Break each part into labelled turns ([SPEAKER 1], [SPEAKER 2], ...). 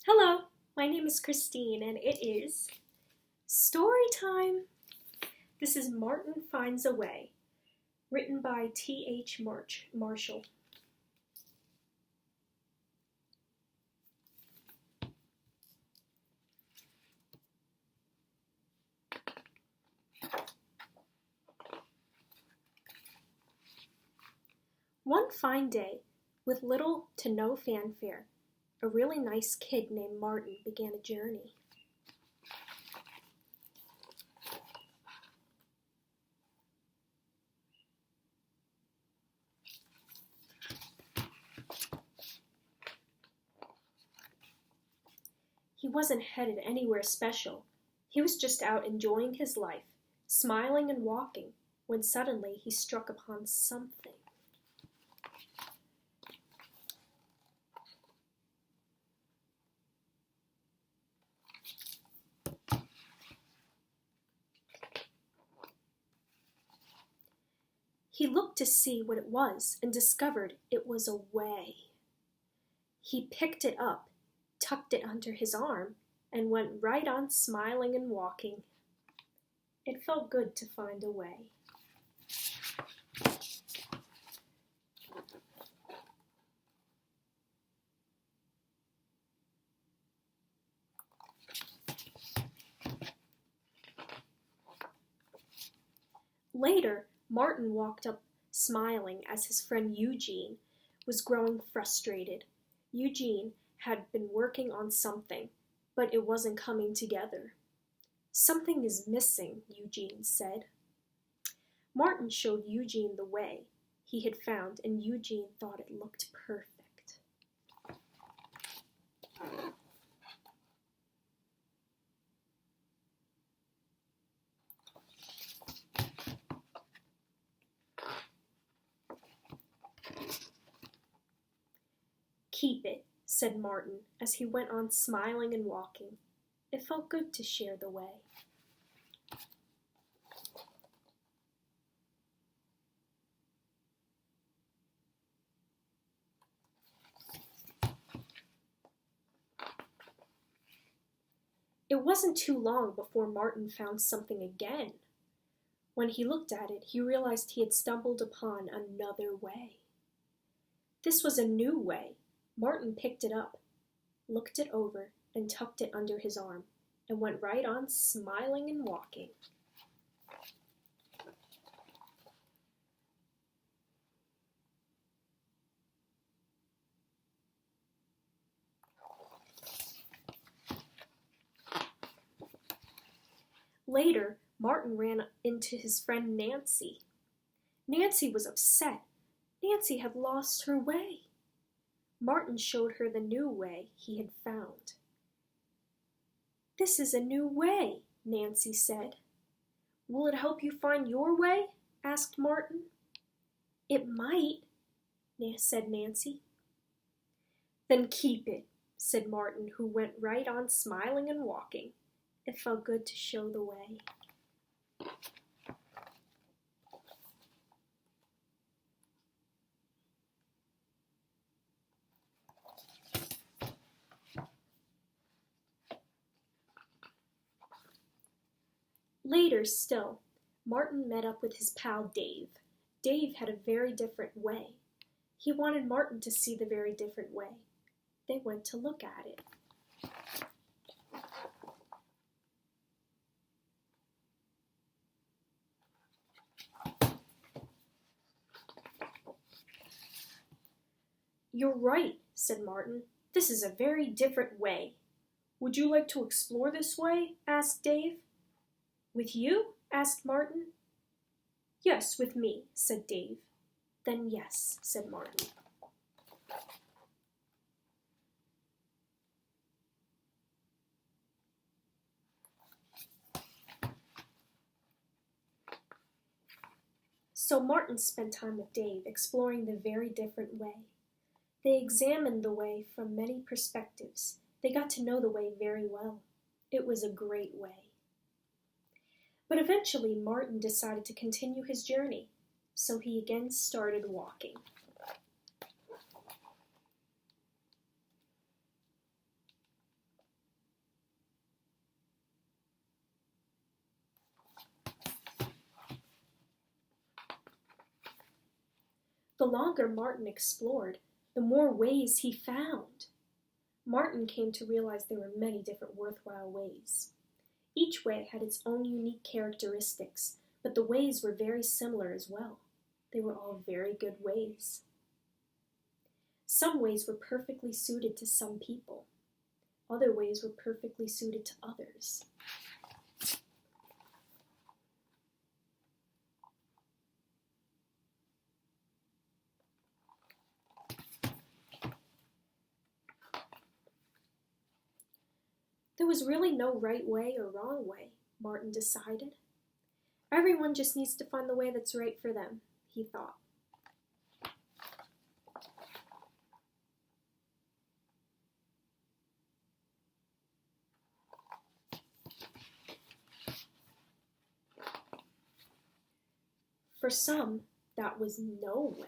[SPEAKER 1] Hello, my name is Christine and it is story time. This is Martin Finds a Way, written by T.H. Marshall. One fine day, with little to no fanfare, a really nice kid named Martin began a journey. He wasn't headed anywhere special. He was just out enjoying his life, smiling and walking, when suddenly he struck upon something. He looked to see what it was and discovered it was a way. He picked it up, tucked it under his arm, and went right on smiling and walking. It felt good to find a way. Later, Martin walked up smiling as his friend Eugene was growing frustrated. Eugene had been working on something, but it wasn't coming together. "Something is missing," Eugene said. Martin showed Eugene the way he had found, and Eugene thought it looked perfect. "Keep it," said Martin as he went on smiling and walking. It felt good to share the way. It wasn't too long before Martin found something again. When he looked at it, he realized he had stumbled upon another way. This was a new way. Martin picked it up, looked it over, and tucked it under his arm, and went right on smiling and walking. Later, Martin ran into his friend Nancy. Nancy was upset. Nancy had lost her way. Martin showed her the new way he had found. "This is a new way," Nancy said. "Will it help you find your way?" asked Martin. "It might," said Nancy. "Then keep it," said Martin, who went right on smiling and walking. It felt good to show the way. Later still, Martin met up with his pal Dave. Dave had a very different way. He wanted Martin to see the very different way. They went to look at it. "You're right," said Martin. "This is a very different way." "Would you like to explore this way?" asked Dave. "With you?" asked Martin. "Yes, with me," said Dave. "Then yes," said Martin. So Martin spent time with Dave exploring the very different way. They examined the way from many perspectives. They got to know the way very well. It was a great way. But eventually Martin decided to continue his journey, so he again started walking. The longer Martin explored, the more ways he found. Martin came to realize there were many different worthwhile ways. Each way had its own unique characteristics, but the ways were very similar as well. They were all very good ways. Some ways were perfectly suited to some people. Other ways were perfectly suited to others. There was really no right way or wrong way, Martin decided. Everyone just needs to find the way that's right for them, he thought. For some, that was no way.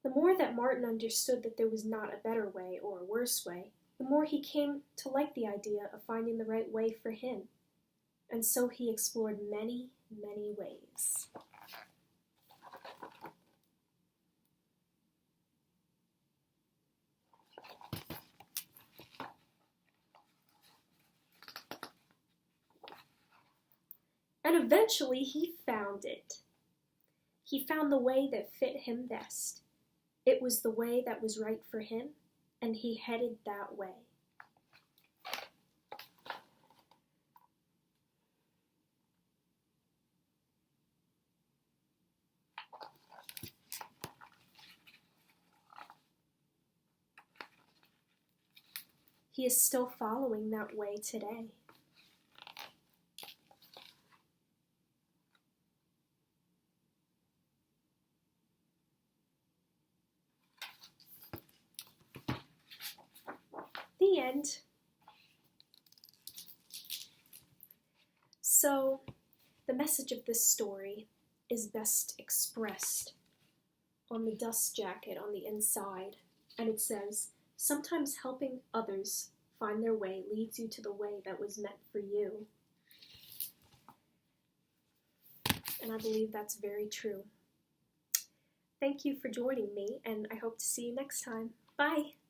[SPEAKER 1] The more that Martin understood that there was not a better way or a worse way, the more he came to like the idea of finding the right way for him. And so he explored many, many ways. And eventually he found it. He found the way that fit him best. It was the way that was right for him, and he headed that way. He is still following that way today. The end. So, the message of this story is best expressed on the dust jacket on the inside, and it says, "Sometimes helping others find their way leads you to the way that was meant for you." And I believe that's very true. Thank you for joining me, and I hope to see you next time. Bye!